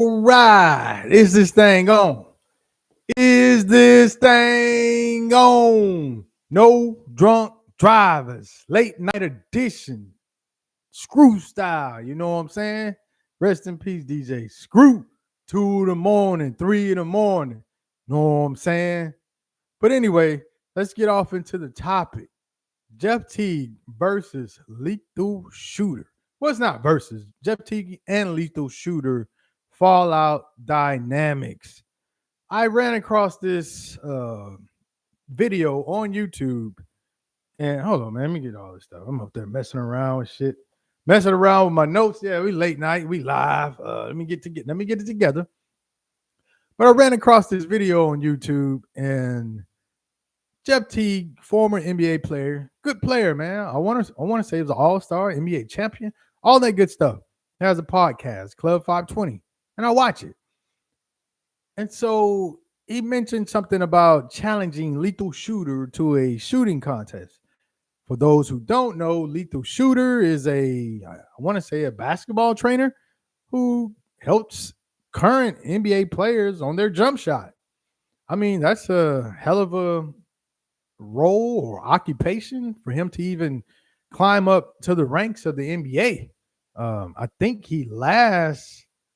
All right. Is this thing on? Is this thing on? No drunk drivers. Late night edition. Screw style. You know what I'm saying? Rest in peace, DJ Screw. 2 in the morning, 3 in the morning. Know what I'm saying? But anyway, let's get off into the topic. Jeff Teague versus Lethal Shooter. Well, it's not versus. Jeff Teague and Lethal Shooter Fallout Dynamics. I ran across this video on YouTube. And hold on, man. Let me get all this stuff. I'm up there messing around with shit. Messing around with my notes. Yeah, we late night. We live. Let me get it together. But I ran across this video on YouTube, and Jeff Teague, former NBA player, good player, man. I want to say he was an all-star, NBA champion, all that good stuff. He has a podcast, Club 520, and I watch it. And so he mentioned something about challenging Lethal Shooter to a shooting contest. For those who don't know, Lethal Shooter is I want to say, a basketball trainer who helps current NBA players on their jump shot. I mean, that's a hell of a role or occupation for him to even climb up to the ranks of the NBA. I think I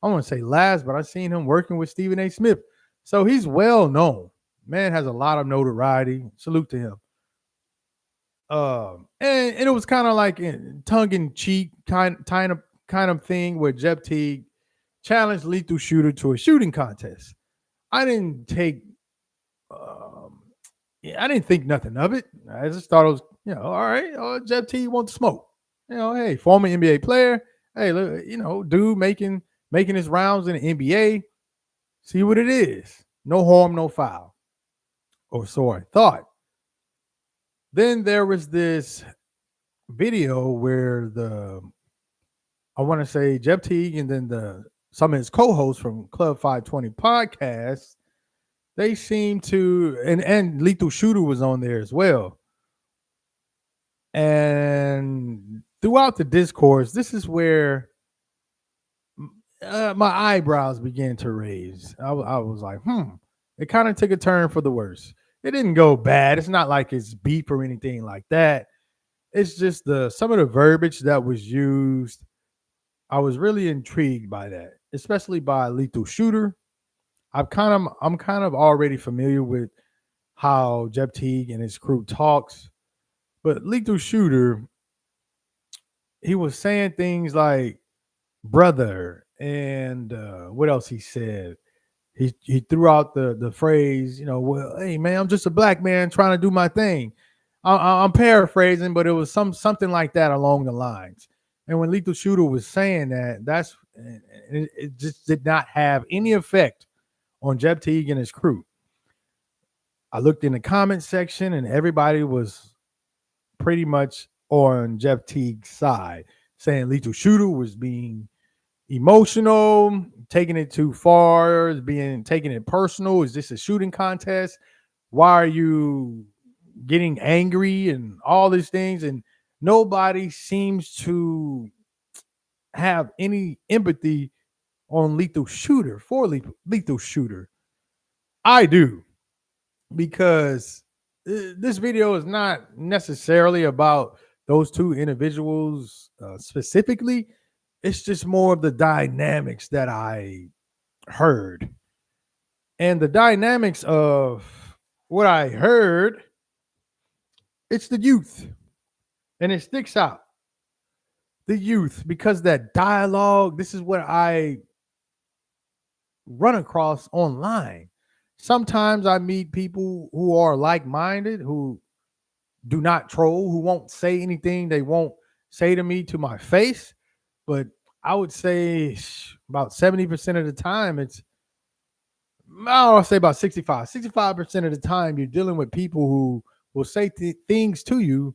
want to say last, but I've seen him working with Stephen A. Smith. So he's well known. Man has a lot of notoriety. Salute to him. And it was kind of like tongue in cheek kind of thing where Jeff Teague challenged Lethal Shooter to a shooting contest. I didn't take I didn't think nothing of it. I just thought it was, all right, Jeff T wants to smoke. Hey, former NBA player. Hey, look, dude making his rounds in the NBA. See what it is. No harm, no foul. Or so I thought. Then there was this video where I want to say Jeff Teague and then some of his co-hosts from Club 520 podcast, they seem to, and Lethal Shooter was on there as well. And throughout the discourse, this is where my eyebrows began to raise. I was like, It kind of took a turn for the worse. It didn't go bad. It's not like it's beef or anything like that. It's just some of the verbiage that was used. I was really intrigued by that, especially by Lethal Shooter. I'm kind of already familiar with how Jeff Teague and his crew talks, but Lethal Shooter, he was saying things like brother, and what else he said. He threw out the phrase, well, hey man, I'm just a black man trying to do my thing. I'm paraphrasing, but it was something like that along the lines. And when Lethal Shooter was saying that, it just did not have any effect on Jeff Teague and his crew. I looked in the comment section, and everybody was pretty much on Jeff Teague's side, saying Lethal Shooter was being emotional, taking it too far, taking it personal. Is this a shooting contest? Why are you getting angry and all these things? And nobody seems to have any empathy on Lethal Shooter for Lethal Shooter. I do, because this video is not necessarily about those two individuals specifically. It's just more of the dynamics that I heard. And the dynamics of what I heard, it's the youth. And it sticks out. The youth, because that dialogue, this is what I run across online. Sometimes I meet people who are like-minded, who do not troll, who won't say anything they won't say to me to my face. But I would say about 70% of the time, I'll say about 65% of the time, you're dealing with people who will say things to you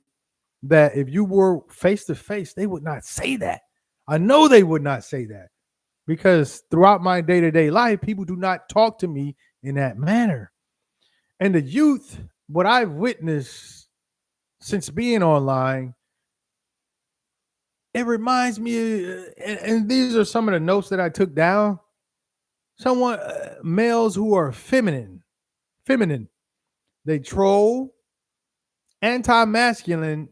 that if you were face to face, they would not say that. I know they would not say that, because throughout my day-to-day life, people do not talk to me in that manner. And the youth, what I've witnessed since being online, it reminds me, and these are some of the notes that I took down. Someone males who are feminine. They troll, anti-masculine.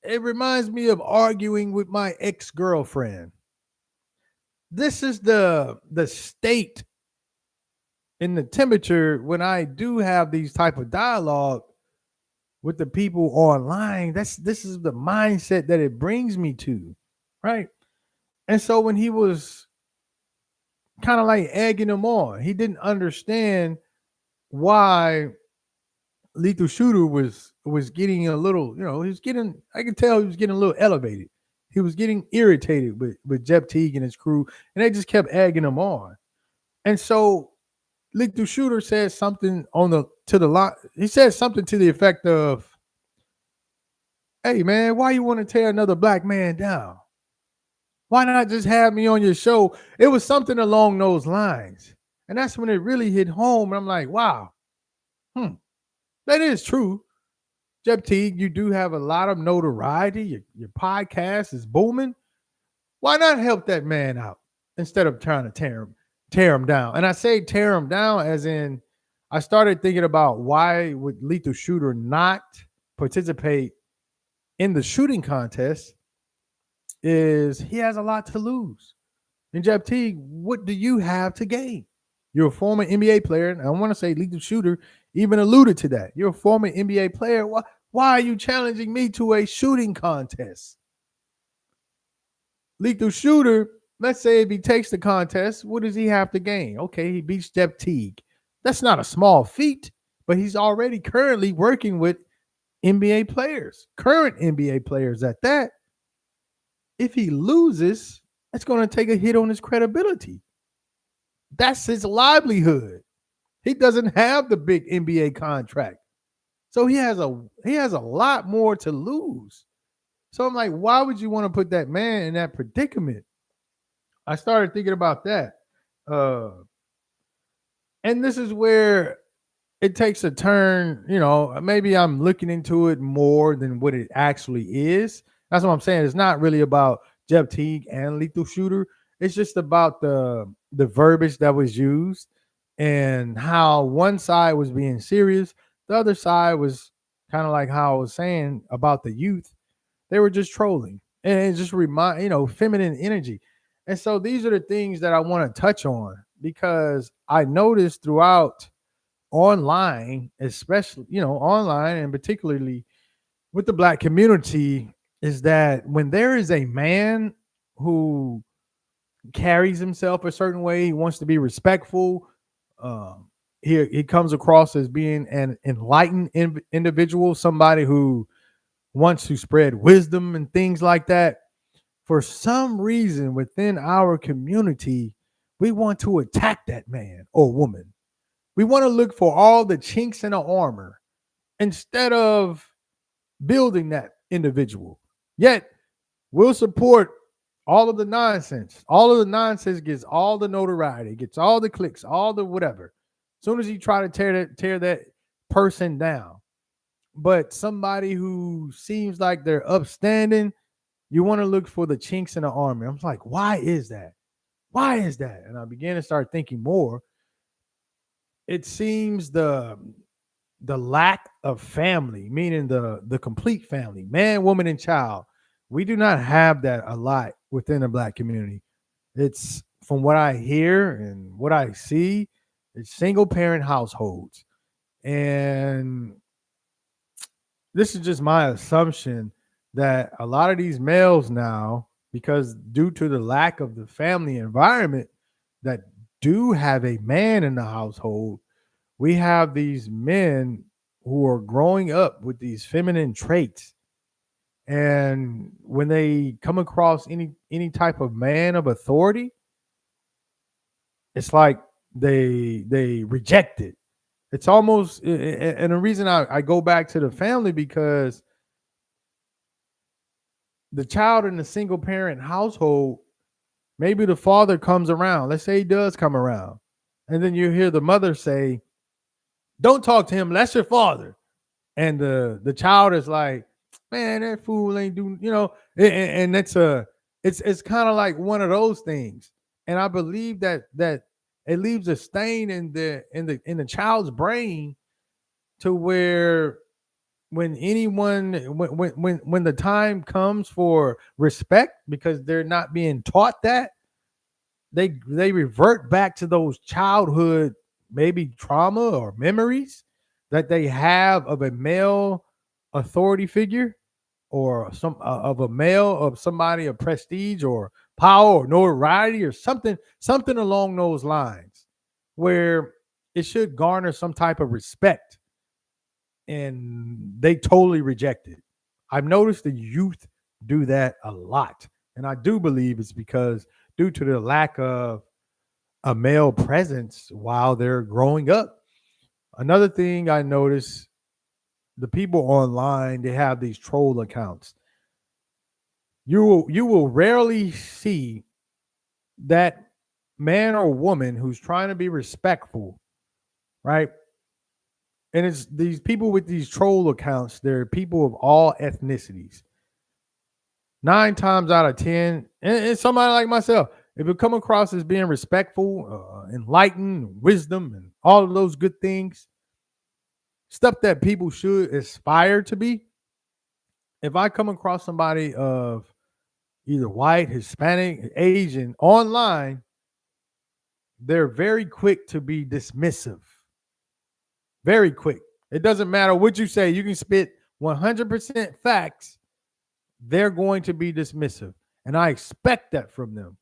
It reminds me of arguing with my ex-girlfriend. This is the state and the temperature when I do have these type of dialogue with the people online. This is the mindset that it brings me to, right? And so when he was kind of like egging him on, he didn't understand why Lethal Shooter was getting a little, he was getting. I could tell he was getting a little elevated. He was getting irritated with Jeff Teague and his crew, and they just kept egging him on. And so Lethal Shooter said something on the to the line. He said something to the effect of, "Hey man, why you want to tear another black man down? Why not just have me on your show?" It was something along those lines, and that's when it really hit home. And I'm like, wow, that is true. Jeff Teague, you do have a lot of notoriety. Your podcast is booming. Why not help that man out instead of trying to tear him down? And I say tear him down as in I started thinking about why would Lethal Shooter not participate in the shooting contest is he has a lot to lose. And Jeff Teague, what do you have to gain? You're a former NBA player, and I want to say Lethal Shooter even alluded to that. You're a former NBA player. Why are you challenging me to a shooting contest? Lethal Shooter, let's say if he takes the contest, what does he have to gain? Okay, he beats Jeff Teague. That's not a small feat, but he's already currently working with NBA players, current NBA players at that. If he loses, that's going to take a hit on his credibility. That's his livelihood. He doesn't have the big NBA contract. So he has a lot more to lose. So I'm like, why would you want to put that man in that predicament? I started thinking about that. Uh, and this is where it takes a turn, maybe I'm looking into it more than what it actually is. That's what I'm saying. It's not really about Jeff Teague and Lethal Shooter. It's just about the verbiage that was used and how one side was being serious, the other side was kind of like how I was saying about the youth. They were just trolling and it just feminine energy. And so these are the things that I want to touch on because I noticed throughout online, especially, online and particularly with the black community, is that when there is a man who carries himself a certain way, he wants to be respectful. He comes across as being an enlightened individual, somebody who wants to spread wisdom and things like that. For some reason within our community, we want to attack that man or woman. We want to look for all the chinks in the armor instead of building that individual. Yet we'll support all of the nonsense. All of the nonsense gets all the notoriety, gets all the clicks, all the whatever. As soon as you try to tear that person down. But somebody who seems like they're upstanding, you want to look for the chinks in the armor. I'm like, why is that? Why is that? And I began to start thinking more. It seems the lack of family, meaning the complete family, man, woman, and child. We do not have that a lot within the black community. It's from what I hear and what I see, it's single parent households. And this is just my assumption that a lot of these males now, because due to the lack of the family environment that do have a man in the household, we have these men who are growing up with these feminine traits. And when they come across any type of man of authority, it's like they reject it. It's almost, and the reason I go back to the family because the child in the single parent household, maybe the father comes around. Let's say he does come around. And then you hear the mother say, "Don't talk to him. That's your father." And the child is like, "Man, that fool ain't doing," and it's kind of like one of those things. And I believe that it leaves a stain in the child's brain to where when the time comes for respect, because they're not being taught that, they revert back to those childhood maybe trauma or memories that they have of a male authority figure, or some of a male, of somebody of prestige or power or notoriety or something along those lines, where it should garner some type of respect, and they totally reject it. I've noticed the youth do that a lot, and I do believe it's because due to the lack of a male presence while they're growing up. Another thing I notice, the people online, they have these troll accounts. You will rarely see that man or woman who's trying to be respectful, right? And it's these people with these troll accounts, they're people of all ethnicities. 9 times out of 10, and somebody like myself, if it come across as being respectful, enlightened, wisdom, and all of those good things, stuff that people should aspire to be. If I come across somebody of either white, Hispanic, Asian online, they're very quick to be dismissive. Very quick. It doesn't matter what you say. You can spit 100% facts. They're going to be dismissive. And I expect that from them.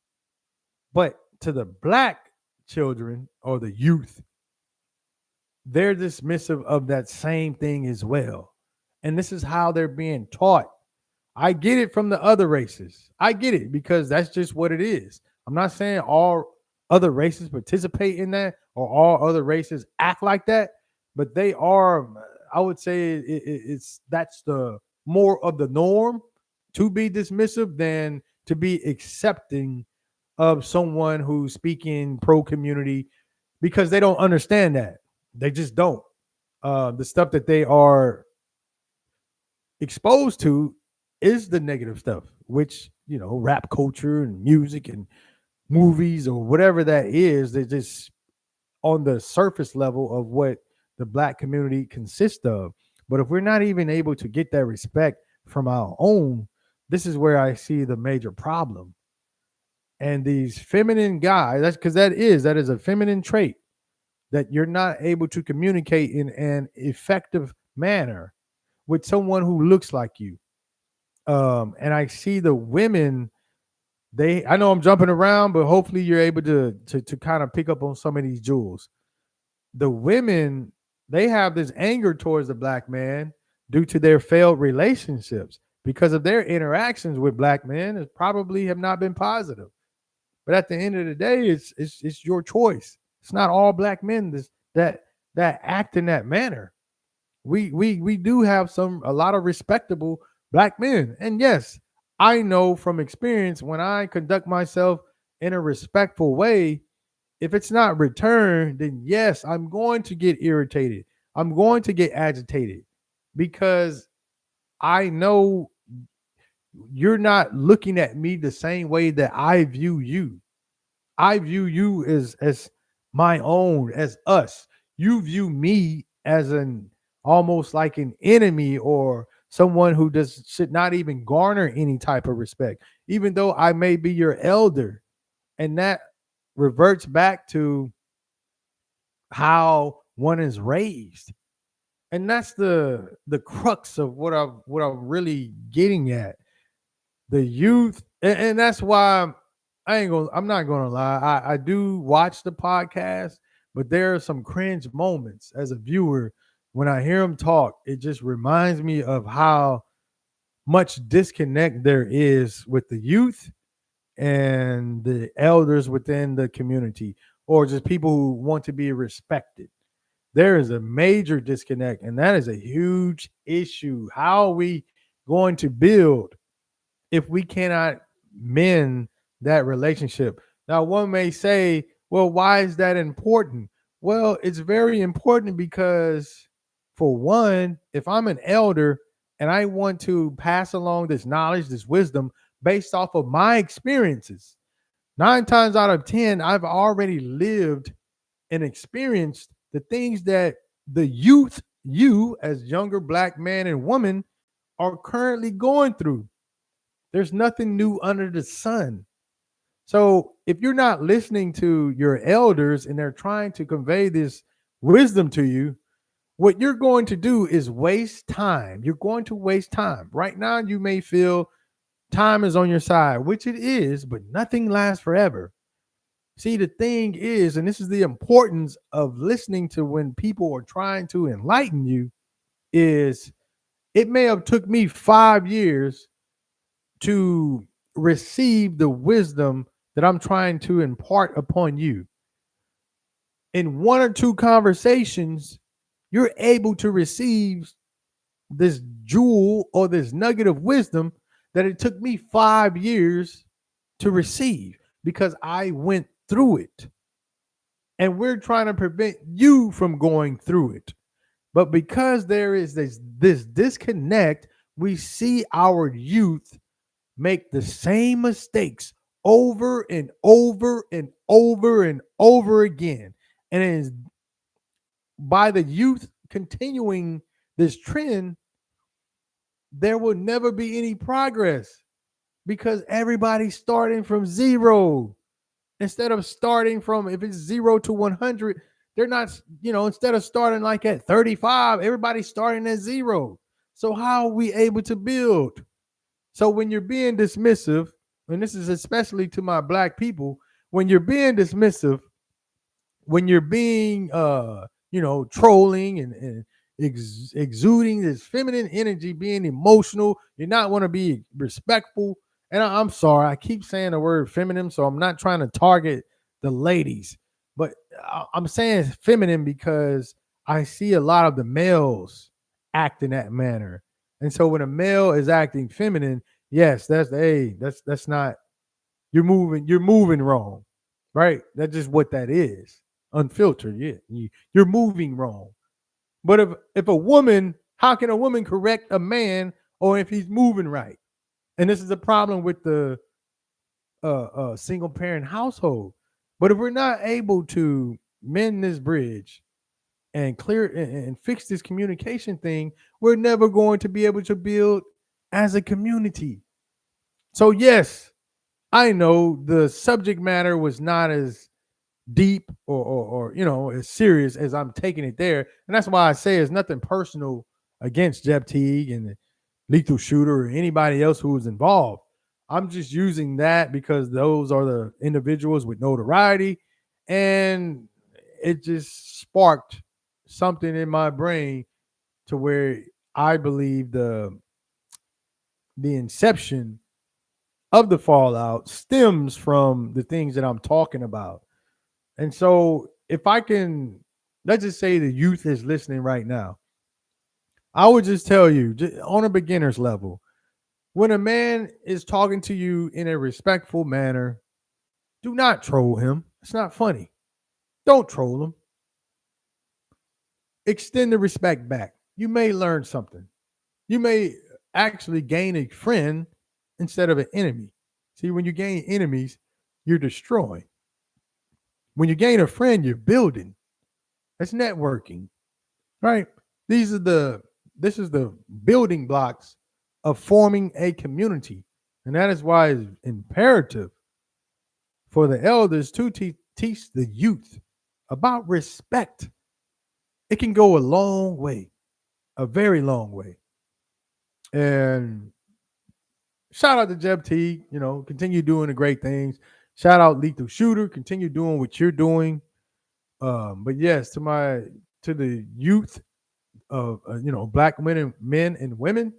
But to the black children or the youth, they're dismissive of that same thing as well. And this is how they're being taught. I get it from the other races. I get it because that's just what it is. I'm not saying all other races participate in that or all other races act like that, but they are. I would say it's that's the more of the norm, to be dismissive than to be accepting of someone who's speaking pro community, because they don't understand that. They just don't. The stuff that they are exposed to is the negative stuff, which, rap culture and music and movies or whatever that is. They're just on the surface level of what the black community consists of. But if we're not even able to get that respect from our own, this is where I see the major problem. And these feminine guys, that's because that is a feminine trait, that you're not able to communicate in an effective manner with someone who looks like you. And I see the women, I know I'm jumping around, but hopefully you're able to kind of pick up on some of these jewels. The women, they have this anger towards the black man due to their failed relationships, because of their interactions with black men it probably have not been positive. But at the end of the day, it's your choice. It's not all black men that act in that manner. We do have a lot of respectable black men. And yes, I know from experience, when I conduct myself in a respectful way, if it's not returned, then yes, I'm going to get irritated. I'm going to get agitated, because I know you're not looking at me the same way that I view you. I view you as my own, as us. You view me as an almost like an enemy, or someone who does should not even garner any type of respect, even though I may be your elder. And that reverts back to how one is raised. And that's the crux of what I'm really getting at. The youth, and that's why I'm not gonna lie. I do watch the podcast, but there are some cringe moments as a viewer when I hear them talk. It just reminds me of how much disconnect there is with the youth and the elders within the community, or just people who want to be respected. There is a major disconnect, and that is a huge issue. How are we going to build if we cannot mend that relationship? Now, one may say, well, why is that important? Well, it's very important because, for one, if I'm an elder and I want to pass along this knowledge, this wisdom based off of my experiences, Nine times out of 10, I've already lived and experienced the things that the youth, you as younger black man and woman, are currently going through. There's nothing new under the sun. So if you're not listening to your elders and they're trying to convey this wisdom to you, what you're going to do is waste time. You're going to waste time. Right now, you may feel time is on your side, which it is, but nothing lasts forever. See, the thing is, and this is the importance of listening to when people are trying to enlighten you, is it may have took me 5 years to receive the wisdom that I'm trying to impart upon you. In one or two conversations, you're able to receive this jewel or this nugget of wisdom that it took me 5 years to receive because I went through it. And we're trying to prevent you from going through it. But because there is this disconnect, we see our youth make the same mistakes over and over and over and over again. And it is by the youth continuing this trend, there will never be any progress because everybody's starting from zero. Instead of starting from, if it's 0 to 100, they're not, instead of starting like at 35, everybody's starting at zero. So how are we able to build? So when you're being dismissive, and this is especially to my black people, when you're being dismissive, when you're being trolling and exuding this feminine energy, being emotional, you're not want to be respectful. And I'm sorry, I keep saying the word feminine, so I'm not trying to target the ladies, but I'm saying feminine because I see a lot of the males act in that manner. And so when a male is acting feminine, yes, that's not, you're moving wrong, right? That's just what that is. Unfiltered, yeah. You're moving wrong. But if a woman, how can a woman correct a man or if he's moving right? And this is a problem with the single parent household. But if we're not able to mend this bridge and clear and fix this communication thing, we're never going to be able to build as a community. So yes, I know the subject matter was not as deep or as serious as I'm taking it there, and that's why I say it's nothing personal against Jeb Teague and Lethal Shooter or anybody else who was involved. I'm just using that because those are the individuals with notoriety, and it just sparked something in my brain to where I believe the inception of the fallout stems from the things that I'm talking about. And so, if I can, let's just say the youth is listening right now, I would just tell you, just on a beginner's level, when a man is talking to you in a respectful manner, do not troll him. It's not funny. Don't troll him. Extend the respect back. You may learn something. You may actually gain a friend instead of an enemy. See, when you gain enemies, you're destroying. When you gain a friend, you're building. That's networking, right? These are the this is the building blocks of forming a community. And that is why it's imperative for the elders to teach the youth about respect. It can go a long way, a very long way. And shout out to Jeb Teague, continue doing the great things. Shout out Lethal Shooter, continue doing what you're doing. But yes, to the youth of black men and women,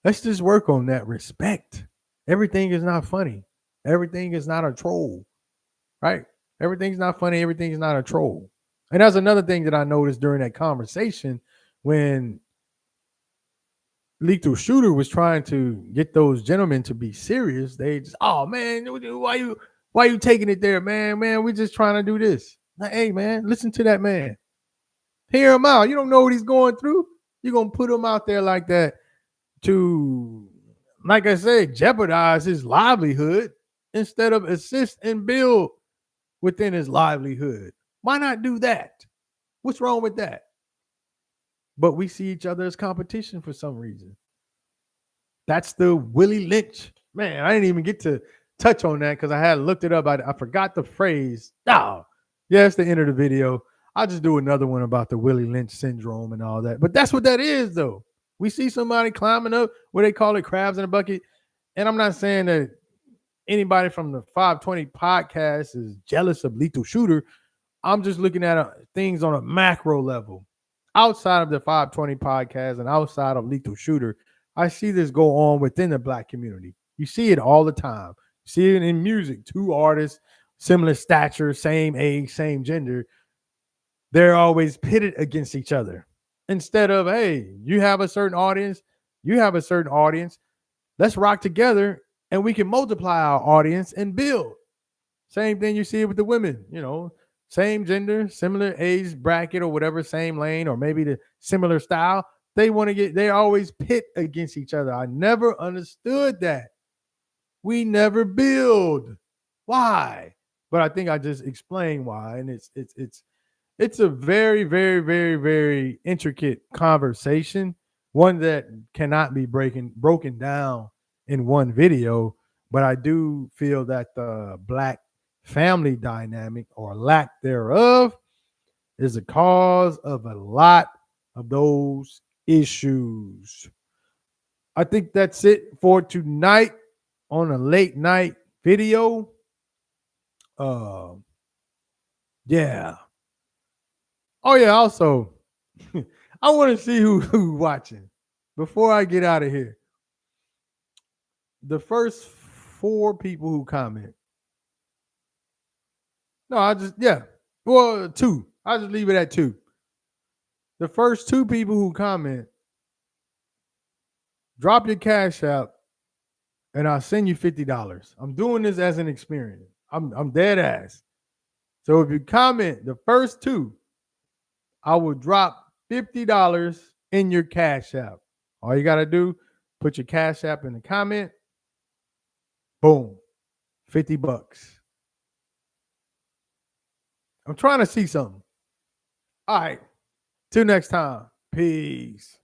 let's just work on that respect. Everything is not funny. Everything is not a troll, right? Everything's not funny. Everything is not a troll. And that's another thing that I noticed during that conversation when Lethal Shooter was trying to get those gentlemen to be serious. They just, oh man, why you taking it there, man? Man, we're just trying to do this. Like, hey man, listen to that man. Hear him out. You don't know what he's going through. You're gonna put him out there like that to, like I said, jeopardize his livelihood. instead of assist and build within his livelihood? Why not do that? What's wrong with that? But we see each other as competition for some reason. That's the Willie Lynch. Man, I didn't even get to touch on that because I had looked it up. I forgot the phrase. Oh, yeah, it's the end of the video. I'll just do another one about the Willie Lynch syndrome and all that. But that's what that is, though. We see somebody climbing up, what they call it, crabs in a bucket. And I'm not saying that anybody from the 520 podcast is jealous of Lethal Shooter. I'm just looking at things on a macro level. Outside of the 520 podcast and outside of Lethal Shooter, I see this go on within the black community. You see it all the time. You see it in music. Two artists, similar stature, same age, same gender. They're always pitted against each other. Instead of, hey, you have a certain audience, you have a certain audience. Let's rock together and we can multiply our audience and build. Same thing you see with the women, same gender, similar age bracket or whatever, same lane, or maybe the similar style. They always pit against each other. I never understood that. We never build. Why? But I think I just explained why. And it's a very, very, very, very intricate conversation, one that cannot be broken down in one video. But I do feel that the black family dynamic or lack thereof is a cause of a lot of those issues. I think that's it for tonight on a late night video. Yeah. Oh yeah, also I want to see who's watching before I get out of here. The first 4 people who comment. No, Well, 2. I'll just leave it at 2. The first 2 people who comment, drop your cash app and I'll send you $50. I'm doing this as an experience. I'm dead ass. So if you comment the first 2, I will drop $50 in your cash app. All you got to do, put your cash app in the comment. Boom. $50. I'm trying to see something. All right. Till next time. Peace.